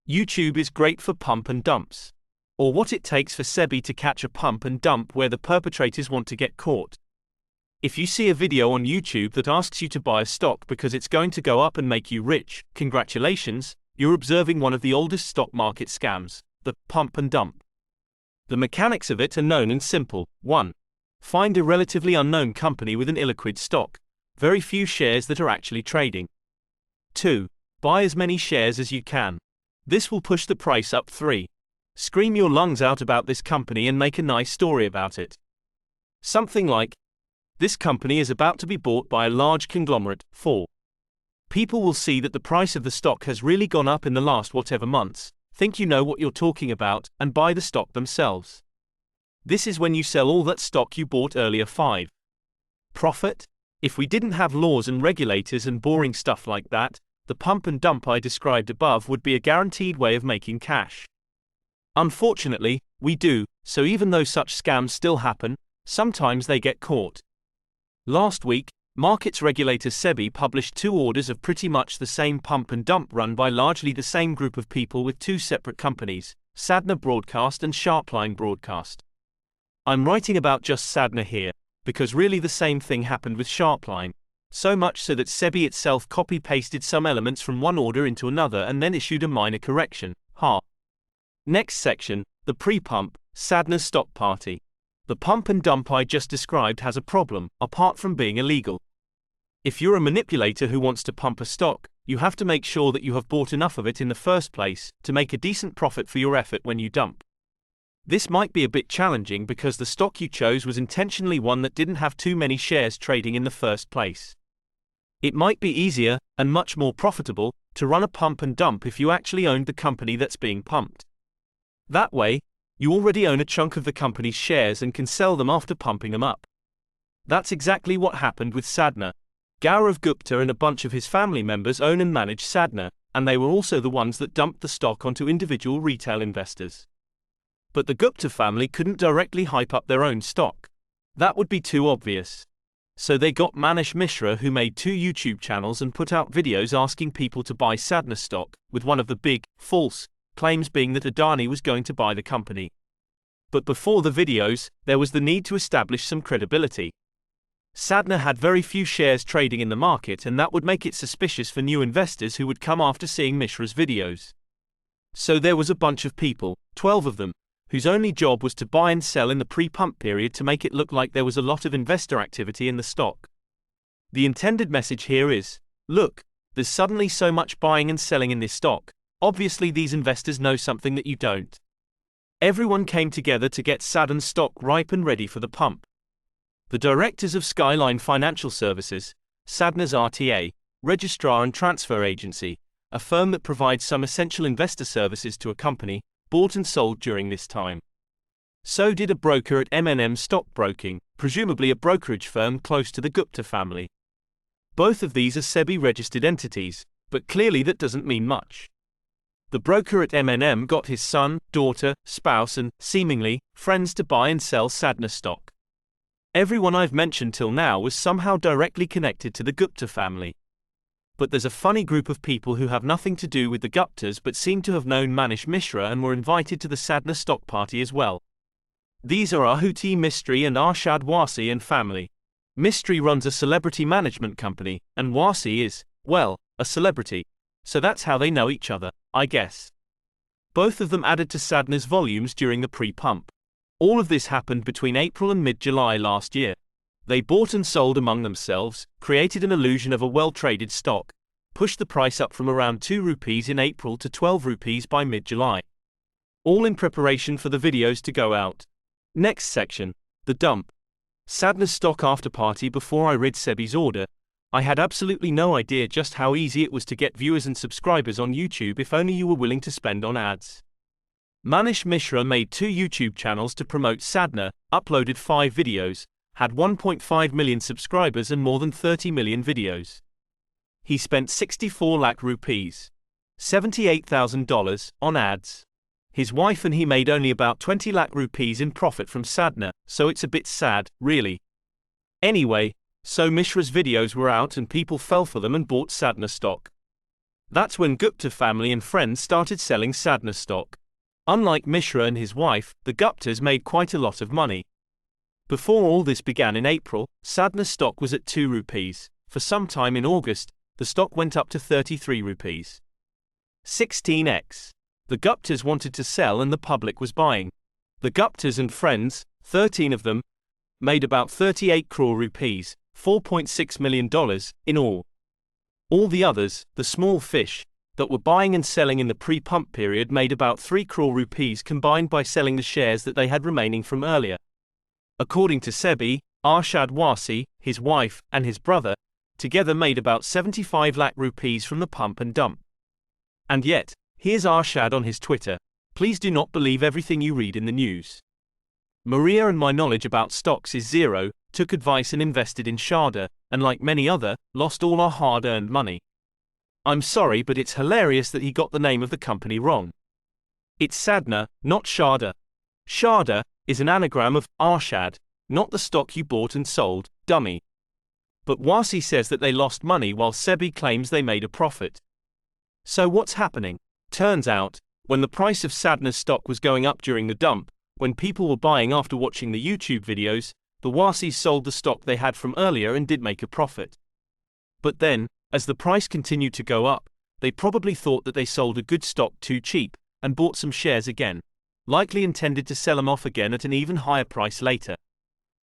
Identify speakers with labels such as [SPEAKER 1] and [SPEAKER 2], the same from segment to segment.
[SPEAKER 1] YouTube is great for pump and dumps. Or what it takes for SEBI to catch a pump and dump where the perpetrators want to get caught. If you see a video on YouTube that asks you to buy a stock because it's going to go up and make you rich, congratulations, you're observing one of the oldest stock market scams, the pump and dump. The mechanics of it are known and simple. 1. Find a relatively unknown company with an illiquid stock, very few shares that are actually trading. 2. Buy as many shares as you can. This will push the price up. 3. Scream your lungs out about this company and make a nice story about it. Something like, this company is about to be bought by a large conglomerate. 4. People will see that the price of the stock has really gone up in the last whatever months, think you know what you're talking about, and buy the stock themselves. This is when you sell all that stock you bought earlier. 5. Profit? If we didn't have laws and regulators and boring stuff like that, the pump and dump I described above would be a guaranteed way of making cash. Unfortunately, we do, so even though such scams still happen, sometimes they get caught. Last week, markets regulator SEBI published 2 orders of pretty much the same pump and dump run by largely the same group of people with 2 separate companies, Sadhana Broadcast and Sharpline Broadcast. I'm writing about just Sadhana here, because really the same thing happened with Sharpline, so much so that SEBI itself copy-pasted some elements from one order into another and then issued a minor correction. Next section, the pre-pump, Sadhana's stock party. The pump and dump I just described has a problem, apart from being illegal. If you're a manipulator who wants to pump a stock, you have to make sure that you have bought enough of it in the first place to make a decent profit for your effort when you dump. This might be a bit challenging because the stock you chose was intentionally one that didn't have too many shares trading in the first place. It might be easier, and much more profitable, to run a pump and dump if you actually owned the company that's being pumped. That way, you already own a chunk of the company's shares and can sell them after pumping them up. That's exactly what happened with Sadhana. Gaurav Gupta and a bunch of his family members own and manage Sadhana, and they were also the ones that dumped the stock onto individual retail investors. But the Gupta family couldn't directly hype up their own stock. That would be too obvious. So they got Manish Mishra, who made 2 YouTube channels and put out videos asking people to buy Sadhana stock, with one of the big, false, claims being that Adani was going to buy the company. But before the videos, there was the need to establish some credibility. Sadhana had very few shares trading in the market, and that would make it suspicious for new investors who would come after seeing Mishra's videos. So there was a bunch of people, 12 of them, whose only job was to buy and sell in the pre-pump period to make it look like there was a lot of investor activity in the stock. The intended message here is, look, there's suddenly so much buying and selling in this stock. Obviously these investors know something that you don't. Everyone came together to get Sadhana's stock ripe and ready for the pump. The directors of Skyline Financial Services, Sadhana's RTA, registrar and transfer agency, a firm that provides some essential investor services to a company, bought and sold during this time. So did a broker at M&M Stockbroking, presumably a brokerage firm close to the Gupta family. Both of these are SEBI-registered entities, but clearly that doesn't mean much. The broker at M&M got his son, daughter, spouse and, seemingly, friends to buy and sell Sadhana stock. Everyone I've mentioned till now was somehow directly connected to the Gupta family. But there's a funny group of people who have nothing to do with the Guptas but seem to have known Manish Mishra and were invited to the Sadhana stock party as well. These are Ahuti Mistry and Arshad Warsi and family. Mistry runs a celebrity management company, and Warsi is, well, a celebrity. So that's how they know each other, I guess. Both of them added to Sadhana's volumes during the pre-pump. All of this happened between April and mid-July last year. They bought and sold among themselves, created an illusion of a well-traded stock, pushed the price up from around 2 rupees in April to 12 rupees by mid-July. All in preparation for the videos to go out. Next section, the dump. Sadhana's stock after party. Before I read SEBI's order, I had absolutely no idea just how easy it was to get viewers and subscribers on YouTube if only you were willing to spend on ads. Manish Mishra made 2 YouTube channels to promote Sadhana, uploaded 5 videos, had 1.5 million subscribers and more than 30 million videos. He spent 64 lakh rupees, $78,000, on ads. His wife and he made only about 20 lakh rupees in profit from Sadhana, so it's a bit sad, really. Anyway, so Mishra's videos were out and people fell for them and bought Sadhana stock. That's when Gupta family and friends started selling Sadhana stock. Unlike Mishra and his wife, the Guptas made quite a lot of money. Before all this began in April, Sadhana stock was at 2 rupees. For some time in August, the stock went up to 33 rupees. 16x. The Guptas wanted to sell and the public was buying. The Guptas and friends, 13 of them, made about 38 crore rupees, $4.6 million, in all. All the others, the small fish, that were buying and selling in the pre-pump period made about 3 crore rupees combined by selling the shares that they had remaining from earlier. According to SEBI, Arshad Warsi, his wife, and his brother, together made about 75 lakh rupees from the pump and dump. And yet, here's Arshad on his Twitter: "Please do not believe everything you read in the news. Maria and my knowledge about stocks is zero, took advice and invested in Sharda, and like many other, lost all our hard-earned money. I'm sorry, but it's hilarious that he got the name of the company wrong. It's Sadhana, not Sharda. Sharda is an anagram of Arshad, not the stock you bought and sold, dummy." But Warsi says that they lost money while SEBI claims they made a profit. So what's happening? Turns out, when the price of Sadhana's stock was going up during the dump, when people were buying after watching the YouTube videos, the Warsis sold the stock they had from earlier and did make a profit. But then, as the price continued to go up, they probably thought that they sold a good stock too cheap, and bought some shares again, likely intended to sell them off again at an even higher price later.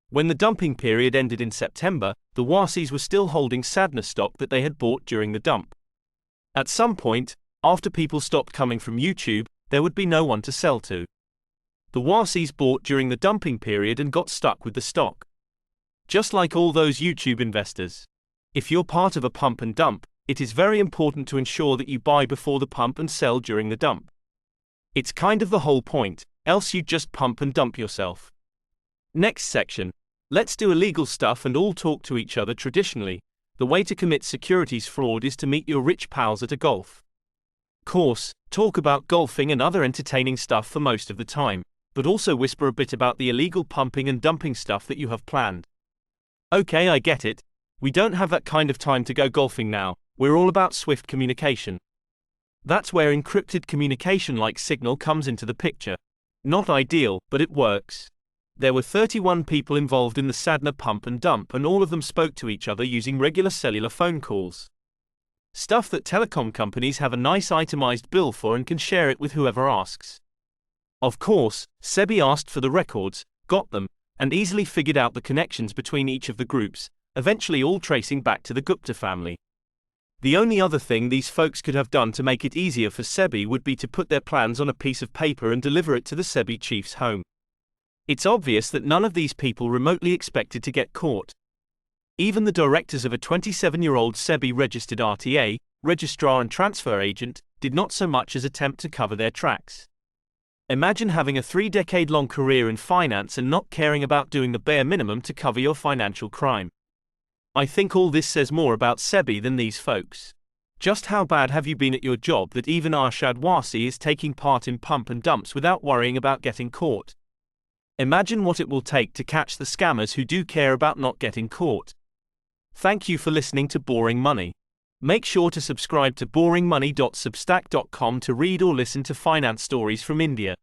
[SPEAKER 1] When the dumping period ended in September, the Warsis were still holding Sadhana stock that they had bought during the dump. At some point, after people stopped coming from YouTube, there would be no one to sell to. The Warsis bought during the dumping period and got stuck with the stock. Just like all those YouTube investors. If you're part of a pump and dump, it is very important to ensure that you buy before the pump and sell during the dump. It's kind of the whole point, else you just pump and dump yourself. Next section. Let's do illegal stuff and all talk to each other traditionally. The way to commit securities fraud is to meet your rich pals at a golf course, talk about golfing and other entertaining stuff for most of the time, but also whisper a bit about the illegal pumping and dumping stuff that you have planned. Okay, I get it. We don't have that kind of time to go golfing now, we're all about swift communication. That's where encrypted communication like Signal comes into the picture. Not ideal, but it works. There were 31 people involved in the Sadhana pump and dump, and all of them spoke to each other using regular cellular phone calls. Stuff that telecom companies have a nice itemized bill for and can share it with whoever asks. Of course, SEBI asked for the records, got them, and easily figured out the connections between each of the groups, eventually all tracing back to the Gupta family. The only other thing these folks could have done to make it easier for SEBI would be to put their plans on a piece of paper and deliver it to the SEBI chief's home. It's obvious that none of these people remotely expected to get caught. Even the directors of a 27-year-old SEBI-registered RTA, registrar and transfer agent, did not so much as attempt to cover their tracks. Imagine having a 3-decade-long career in finance and not caring about doing the bare minimum to cover your financial crime. I think all this says more about SEBI than these folks. Just how bad have you been at your job that even Arshad Warsi is taking part in pump and dumps without worrying about getting caught? Imagine what it will take to catch the scammers who do care about not getting caught. Thank you for listening to Boring Money. Make sure to subscribe to boringmoney.substack.com to read or listen to finance stories from India.